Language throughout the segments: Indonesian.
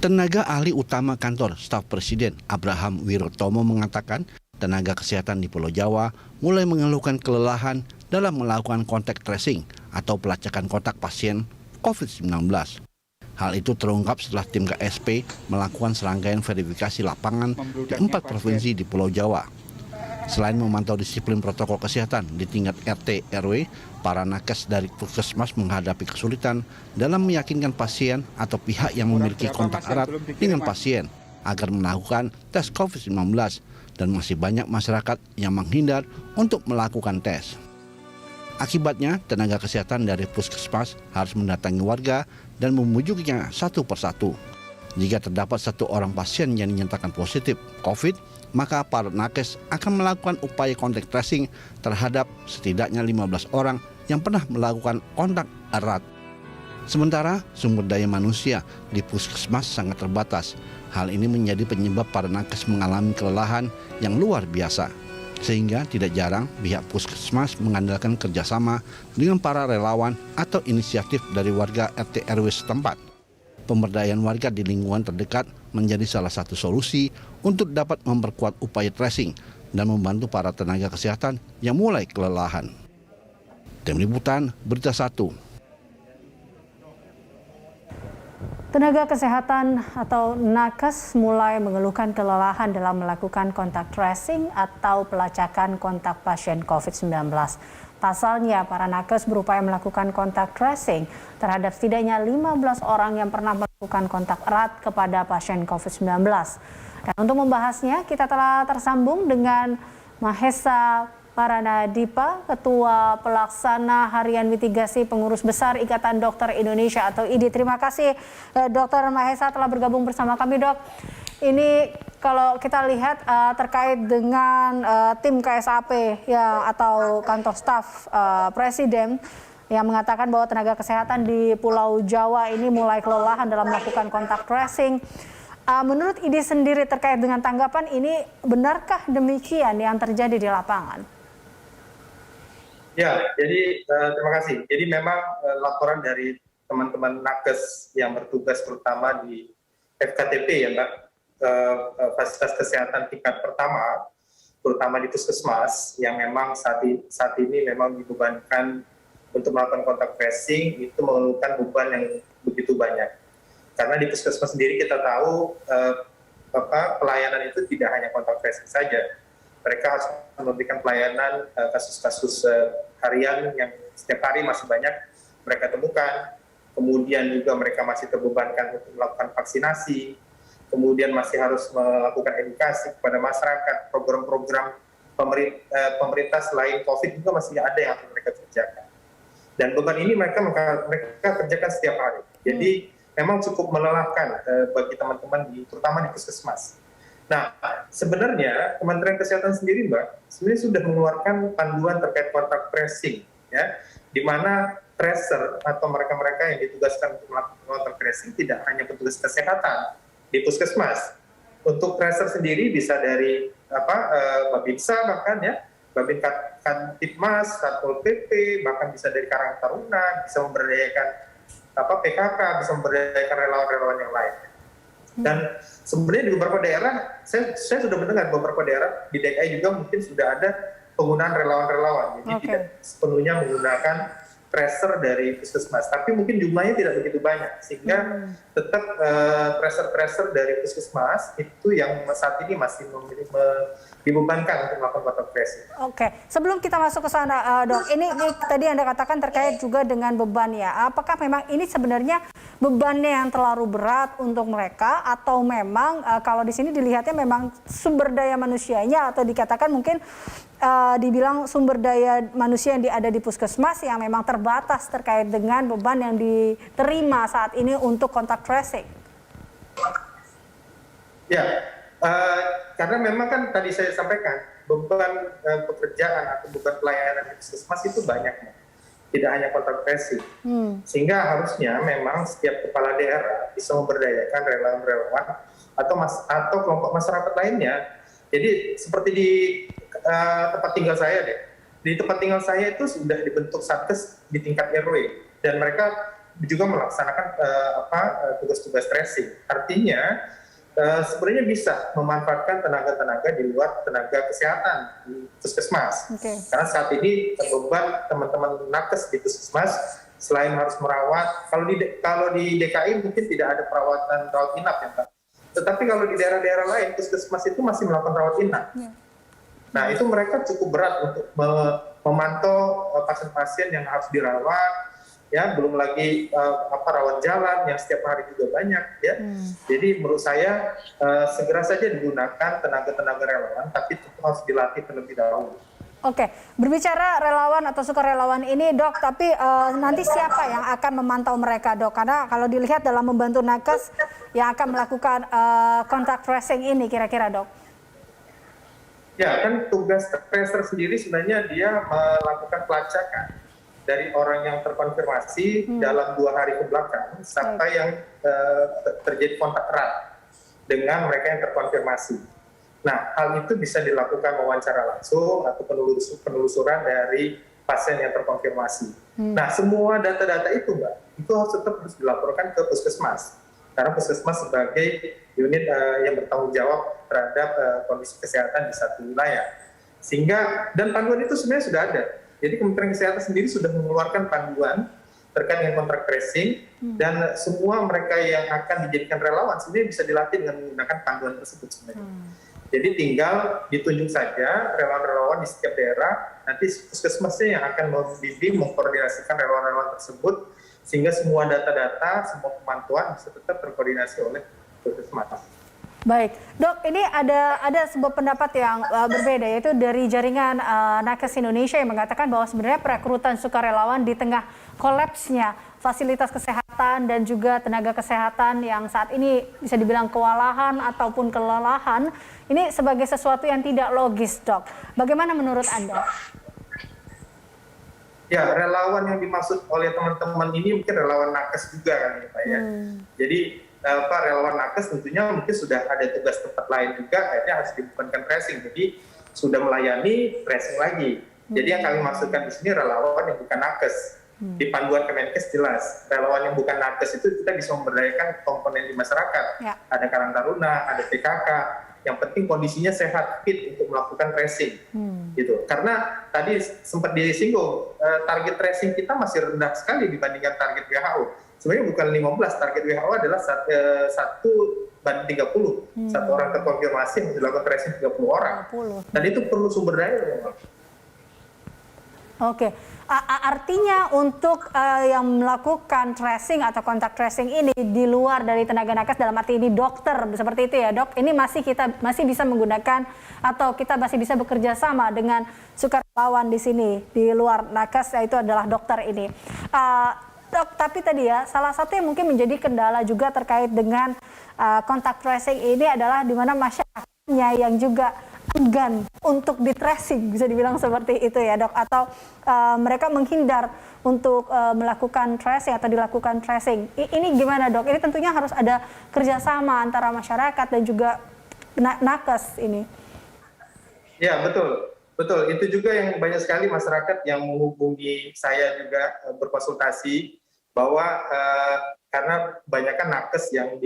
Tenaga ahli utama kantor staf Presiden Abraham Wirotomo mengatakan tenaga kesehatan di Pulau Jawa mulai mengeluhkan kelelahan dalam melakukan kontak tracing atau pelacakan kontak pasien COVID-19. Hal itu terungkap setelah tim KSP melakukan serangkaian verifikasi lapangan di 4 provinsi di Pulau Jawa. Selain memantau disiplin protokol kesehatan di tingkat RT RW, para nakes dari Puskesmas menghadapi kesulitan dalam meyakinkan pasien atau pihak yang memiliki kontak erat dengan pasien agar melakukan tes COVID-19 dan masih banyak masyarakat yang menghindar untuk melakukan tes. Akibatnya, tenaga kesehatan dari Puskesmas harus mendatangi warga dan memujukinya satu persatu. Jika terdapat 1 orang pasien yang dinyatakan positif COVID, maka para nakes akan melakukan upaya kontak tracing terhadap setidaknya 15 orang yang pernah melakukan kontak erat. Sementara sumber daya manusia di Puskesmas sangat terbatas. Hal ini menjadi penyebab para nakes mengalami kelelahan yang luar biasa. Sehingga tidak jarang pihak Puskesmas mengandalkan kerjasama dengan para relawan atau inisiatif dari warga RT RW setempat. Pemberdayaan warga di lingkungan terdekat menjadi salah satu solusi untuk dapat memperkuat upaya tracing dan membantu para tenaga kesehatan yang mulai kelelahan. Tim Liputan, Berita 1. Tenaga kesehatan atau nakes mulai mengeluhkan kelelahan dalam melakukan kontak tracing atau pelacakan kontak pasien COVID-19. Pasalnya, para nakes berupaya melakukan kontak tracing terhadap setidaknya 15 orang yang pernah melakukan kontak erat kepada pasien COVID-19. Dan untuk membahasnya, kita telah tersambung dengan Mahesa Paranadipa, Ketua Pelaksana Harian Mitigasi Pengurus Besar Ikatan Dokter Indonesia atau IDI. Terima kasih Dr. Mahesa telah bergabung bersama kami, Dok. Ini kalau kita lihat terkait dengan tim KSAP ya atau kantor staf Presiden yang mengatakan bahwa tenaga kesehatan di Pulau Jawa ini mulai kelelahan dalam melakukan kontak tracing. Menurut IDI sendiri terkait dengan tanggapan ini, benarkah demikian yang terjadi di lapangan? Ya, jadi terima kasih. Jadi memang laporan dari teman-teman nakes yang bertugas terutama di FKTP ya Mbak, fasilitas kesehatan tingkat pertama, terutama di Puskesmas yang memang saat ini memang dibebankan untuk melakukan kontak tracing, itu mengeluhkan beban yang begitu banyak. Karena di Puskesmas sendiri kita tahu pelayanan itu tidak hanya kontak tracing saja. Mereka harus memberikan pelayanan kasus-kasus harian yang setiap hari masih banyak mereka temukan. Kemudian juga mereka masih terbebankan untuk melakukan vaksinasi. Kemudian masih harus melakukan edukasi kepada masyarakat. Program-program pemerintah selain COVID juga masih ada yang harus mereka kerjakan. Dan beban ini mereka kerjakan setiap hari. Jadi memang cukup melelahkan bagi teman-teman terutama di Puskesmas. Nah, sebenarnya Kementerian Kesehatan sendiri, Mbak, sebenarnya sudah mengeluarkan panduan terkait kontak tracing, ya, di mana tracer atau mereka-mereka yang ditugaskan untuk melakukan kontak tracing tidak hanya petugas kesehatan di Puskesmas. Untuk tracer sendiri bisa dari Babinsa bahkan ya, Babin Kantipmas, Satpol PP, bahkan bisa dari Karang Taruna, bisa memberdayakan PKK, bisa memberdayakan relawan-relawan yang lain. Dan sebenarnya di beberapa daerah, saya sudah mendengar beberapa daerah di DKI juga mungkin sudah ada penggunaan relawan-relawan, jadi tidak sepenuhnya menggunakan tracer dari Puskesmas, tapi mungkin jumlahnya tidak begitu banyak, sehingga tetap tracer dari Puskesmas itu yang saat ini masih dibebankan untuk melakukan kontak tracing. Oke, sebelum kita masuk ke sana, Dok, ini tadi Anda katakan terkait juga dengan beban ya. Apakah memang ini sebenarnya bebannya yang terlalu berat untuk mereka, atau memang kalau di sini dilihatnya memang sumber daya manusianya, atau dikatakan mungkin dibilang sumber daya manusia yang ada di Puskesmas yang memang terbatas terkait dengan beban yang diterima saat ini untuk kontak tracing? Ya, karena memang kan tadi saya sampaikan beban pekerjaan atau beban pelayanan di Puskesmas itu banyak, tidak hanya kontak tracing. Sehingga harusnya memang setiap kepala daerah bisa memberdayakan relawan-relawan atau kelompok masyarakat lainnya. Jadi seperti di tempat tinggal saya deh. Di tempat tinggal saya itu sudah dibentuk satgas di tingkat RW dan mereka juga melaksanakan tugas-tugas tracing. Artinya sebenarnya bisa memanfaatkan tenaga-tenaga di luar tenaga kesehatan di puskesmas. Karena saat ini beban teman-teman nakes di puskesmas selain harus merawat, kalau di DKI mungkin tidak ada rawat inap ya Pak. Tetapi kalau di daerah-daerah lain puskesmas itu masih melakukan rawat inap. Nah, itu mereka cukup berat untuk memantau pasien-pasien yang harus dirawat, ya, belum lagi rawat jalan yang setiap hari juga banyak, ya. Jadi menurut saya segera saja digunakan tenaga-tenaga relawan, tapi itu harus dilatih terlebih dahulu. Oke, berbicara relawan atau sukarelawan ini, Dok, tapi nanti siapa yang akan memantau mereka, Dok? Karena kalau dilihat dalam membantu nakes yang akan melakukan kontak tracing ini, kira-kira, Dok? Ya, kan tugas tracer sendiri sebenarnya dia melakukan pelacakan dari orang yang terkonfirmasi dalam 2 hari kebelakang sampai yang terjadi kontak erat dengan mereka yang terkonfirmasi. Nah, hal itu bisa dilakukan wawancara langsung atau penelusuran dari pasien yang terkonfirmasi. Nah, semua data-data itu, Mbak, itu harus dilaporkan ke puskesmas. Karena puskesmas sebagai unit yang bertanggung jawab terhadap kondisi kesehatan di satu wilayah. Sehingga, dan panduan itu sebenarnya sudah ada. Jadi Kementerian Kesehatan sendiri sudah mengeluarkan panduan terkait dengan kontak tracing, dan semua mereka yang akan dijadikan relawan sebenarnya bisa dilatih dengan menggunakan panduan tersebut sebenarnya. Jadi tinggal ditunjuk saja relawan-relawan di setiap daerah, nanti puskesmasnya yang akan membimbing, mengkoordinasikan relawan-relawan tersebut, sehingga semua data-data, semua pemantauan bisa tetap terkoordinasi oleh puskesmas. Baik, Dok, ini ada sebuah pendapat yang berbeda, yaitu dari jaringan Nakes Indonesia yang mengatakan bahwa sebenarnya perekrutan sukarelawan di tengah kolapsnya fasilitas kesehatan dan juga tenaga kesehatan yang saat ini bisa dibilang kewalahan ataupun kelelahan, ini sebagai sesuatu yang tidak logis, Dok. Bagaimana menurut Anda? Ya, relawan yang dimaksud oleh teman-teman ini mungkin relawan nakes juga kan ya Pak ya. Jadi relawan nakes tentunya mungkin sudah ada tugas tempat lain juga, akhirnya harus dibutuhkan tracing. Jadi sudah melayani tracing lagi. Jadi yang kami maksudkan di sini relawan yang bukan nakes. Di panduan Kemenkes jelas, relawan yang bukan nakes itu kita bisa memberdayakan komponen di masyarakat. Ya. Ada Karang Taruna, ada PKK. Yang penting kondisinya sehat, fit untuk melakukan tracing. Gitu. Karena tadi sempat disinggung, target tracing kita masih rendah sekali dibandingkan target WHO. Sebenarnya bukan 15, target WHO adalah 1:30. Satu orang terkonfirmasi harus dilakukan tracing 30 orang. Dan itu perlu sumber daya. Oke, artinya untuk yang melakukan tracing atau kontak tracing ini di luar dari tenaga nakes, dalam arti ini dokter, seperti itu ya Dok, ini kita masih bisa menggunakan atau kita masih bisa bekerja sama dengan sukarelawan di sini, di luar nakes, yaitu adalah dokter ini. Dok, tapi tadi ya, salah satu yang mungkin menjadi kendala juga terkait dengan kontak tracing ini adalah di mana masyarakatnya yang juga enggan untuk di tracing, bisa dibilang seperti itu ya Dok, atau mereka menghindar untuk melakukan tracing atau dilakukan tracing. Ini gimana Dok? Ini tentunya harus ada kerjasama antara masyarakat dan juga nakes ini. Ya, betul. Itu juga yang banyak sekali masyarakat yang menghubungi saya juga berkonsultasi bahwa karena banyakkan nakes yang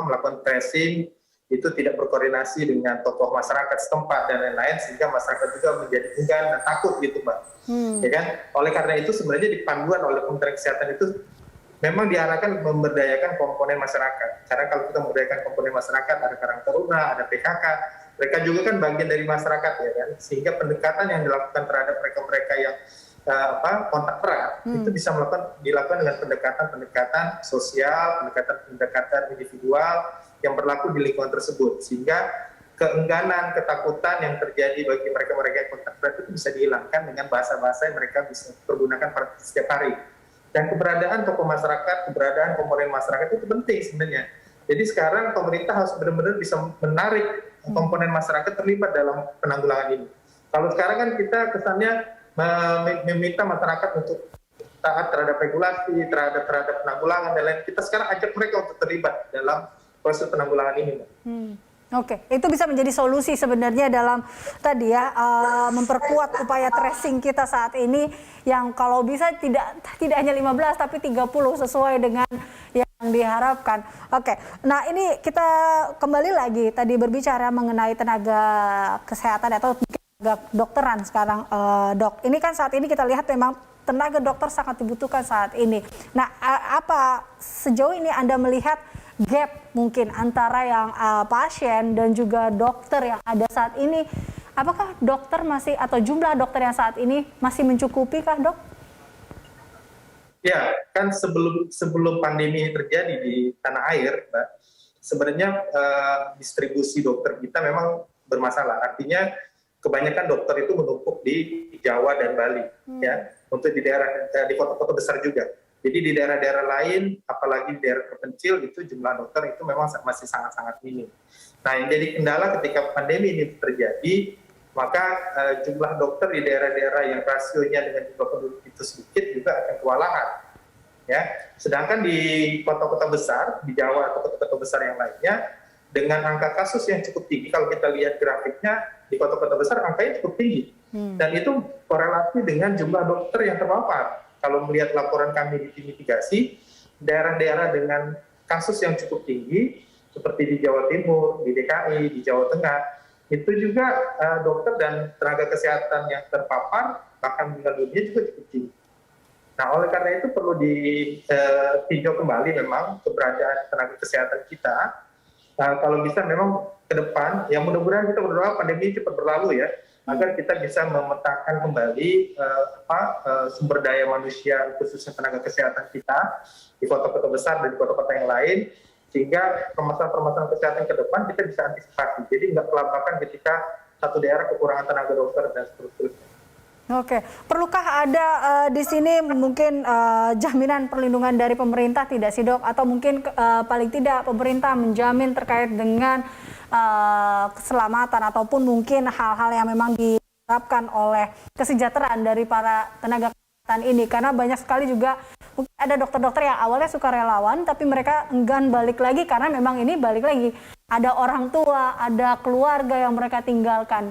melakukan tracing itu tidak berkoordinasi dengan tokoh masyarakat setempat dan lain-lain, sehingga masyarakat juga menjadi enggan dan takut gitu Mbak. Ya kan? Oleh karena itu sebenarnya di panduan oleh Kementerian Kesehatan itu memang diarahkan memberdayakan komponen masyarakat. Karena kalau kita memberdayakan komponen masyarakat, ada Karang Taruna, ada PKK, mereka juga kan bagian dari masyarakat ya kan, sehingga pendekatan yang dilakukan terhadap mereka-mereka yang kontak erat itu bisa dilakukan dengan pendekatan sosial, pendekatan individual yang berlaku di lingkungan tersebut, sehingga keengganan, ketakutan yang terjadi bagi mereka-mereka yang kontak erat itu bisa dihilangkan dengan bahasa-bahasa yang mereka bisa pergunakan setiap hari. Dan keberadaan tokoh masyarakat, keberadaan komponen masyarakat itu penting sebenarnya. Jadi sekarang pemerintah harus benar-benar bisa menarik komponen masyarakat terlibat dalam penanggulangan ini. Kalau sekarang kan kita kesannya meminta masyarakat untuk taat terhadap regulasi, terhadap penanggulangan dan lain. Kita sekarang ajak mereka untuk terlibat dalam proses penanggulangan ini. Oke, itu bisa menjadi solusi sebenarnya dalam tadi ya memperkuat upaya tracing kita saat ini yang kalau bisa tidak hanya 15 tapi 30 sesuai dengan yang diharapkan. Oke, nah ini kita kembali lagi tadi berbicara mengenai tenaga kesehatan atau tenaga dokteran sekarang, Dok. Ini kan saat ini kita lihat memang tenaga dokter sangat dibutuhkan saat ini. Nah, apa sejauh ini Anda melihat gap mungkin antara yang pasien dan juga dokter yang ada saat ini? Apakah dokter masih atau jumlah dokter yang saat ini masih mencukupi kah, Dok? Ya, kan sebelum pandemi terjadi di tanah air, Mbak, sebenarnya distribusi dokter kita memang bermasalah. Artinya kebanyakan dokter itu menumpuk di Jawa dan Bali, ya, untuk di kota-kota besar juga. Jadi di daerah-daerah lain, apalagi di daerah terpencil, itu jumlah dokter itu memang masih sangat-sangat minim. Nah, yang jadi kendala ketika pandemi ini terjadi, maka jumlah dokter di daerah-daerah yang rasionya dengan jumlah penduduk itu sedikit juga akan kewalahan. Ya, sedangkan di kota-kota besar, di Jawa atau kota-kota besar yang lainnya, dengan angka kasus yang cukup tinggi, kalau kita lihat grafiknya, di kota-kota besar angkanya cukup tinggi. Dan itu korelasi dengan jumlah dokter yang terpapar. Kalau melihat laporan kami di tim mitigasi, daerah-daerah dengan kasus yang cukup tinggi, seperti di Jawa Timur, di DKI, di Jawa Tengah, itu juga dokter dan tenaga kesehatan yang terpapar, bahkan meninggal dunia juga cukup tinggi. Nah, oleh karena itu perlu ditinjau kembali memang keberadaan tenaga kesehatan kita. Kalau bisa memang ke depan, yang mudah-mudahan kita berdoa pandemi cepat berlalu ya, agar kita bisa memetakan kembali sumber daya manusia khususnya tenaga kesehatan kita di kota-kota besar dan di kota-kota yang lain, sehingga permasalahan-permasalahan kesehatan ke depan kita bisa antisipasi. Jadi nggak kelabakan ketika satu daerah kekurangan tenaga dokter dan seterusnya. Oke, perlukah ada di sini mungkin jaminan perlindungan dari pemerintah tidak sih, Dok? Atau mungkin paling tidak pemerintah menjamin terkait dengan keselamatan ataupun mungkin hal-hal yang memang diharapkan oleh kesejahteraan dari para tenaga kesehatan ini? Karena banyak sekali juga mungkin ada dokter-dokter yang awalnya sukarelawan tapi mereka enggan balik lagi karena memang ini balik lagi ada orang tua, ada keluarga yang mereka tinggalkan.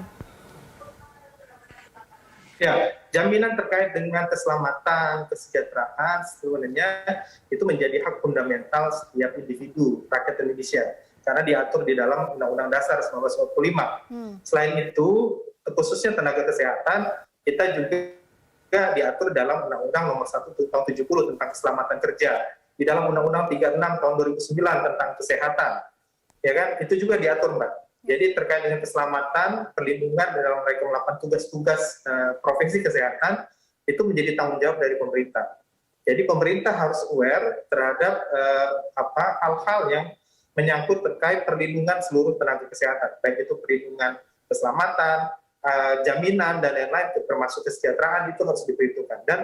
Ya, jaminan terkait dengan keselamatan, kesejahteraan sebenarnya itu menjadi hak fundamental setiap individu rakyat Indonesia karena diatur di dalam Undang-Undang Dasar 1945. Selain itu, khususnya tenaga kesehatan, kita juga diatur dalam Undang-Undang Nomor 1 Tahun 70 tentang keselamatan kerja, di dalam Undang-Undang 36 Tahun 2009 tentang kesehatan. Ya kan? Itu juga diatur, Mbak. Jadi terkait dengan keselamatan, perlindungan dalam mereka melakukan tugas-tugas profesi kesehatan itu menjadi tanggung jawab dari pemerintah. Jadi pemerintah harus aware terhadap hal-hal yang menyangkut terkait perlindungan seluruh tenaga kesehatan, baik itu perlindungan keselamatan, jaminan dan lain-lain, termasuk kesejahteraan itu harus diperhitungkan. Dan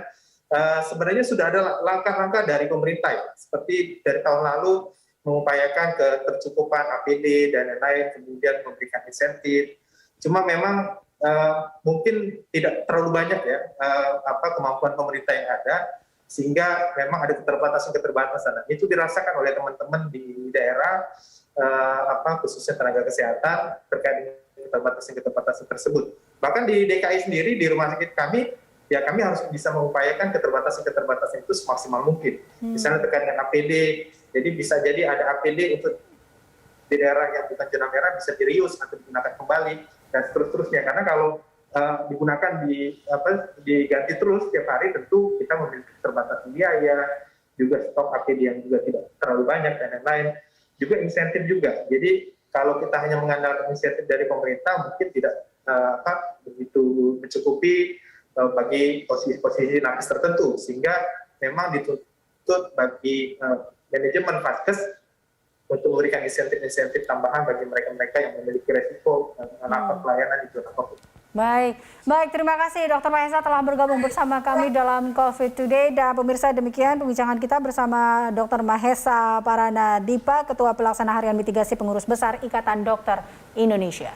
sebenarnya sudah ada langkah-langkah dari pemerintah, ya, seperti dari tahun lalu mengupayakan ketercukupan APD dan lain-lain, kemudian memberikan insentif. Cuma memang mungkin tidak terlalu banyak ya kemampuan pemerintah yang ada, sehingga memang ada keterbatasan-keterbatasan. Nah, itu dirasakan oleh teman-teman di daerah, khususnya tenaga kesehatan terkait dengan keterbatasan-keterbatasan tersebut. Bahkan di DKI sendiri, di rumah sakit kami, ya kami harus bisa mengupayakan keterbatasan-keterbatasan itu semaksimal mungkin. Misalnya terkait dengan APD, jadi bisa jadi ada APD untuk di daerah yang bukan zona merah bisa dirius atau digunakan kembali dan seterusnya. Karena kalau digunakan diganti terus setiap hari, tentu kita memiliki keterbatasan biaya, juga stok APD yang juga tidak terlalu banyak dan lain-lain. Juga insentif juga. Jadi kalau kita hanya mengandalkan insentif dari pemerintah mungkin tidak begitu mencukupi bagi posisi-posisi nakes tertentu, sehingga memang dituntut bagi manajemen Vaskes untuk memberikan insentif-insentif tambahan bagi mereka-mereka yang memiliki resiko melakukan pelayanan di zona COVID. Baik, terima kasih Dr. Mahesa telah bergabung bersama kami dalam COVID Today. Dan pemirsa, demikian pembincangan kita bersama Dr. Mahesa Paranadipa, Ketua Pelaksana Harian Mitigasi Pengurus Besar Ikatan Dokter Indonesia.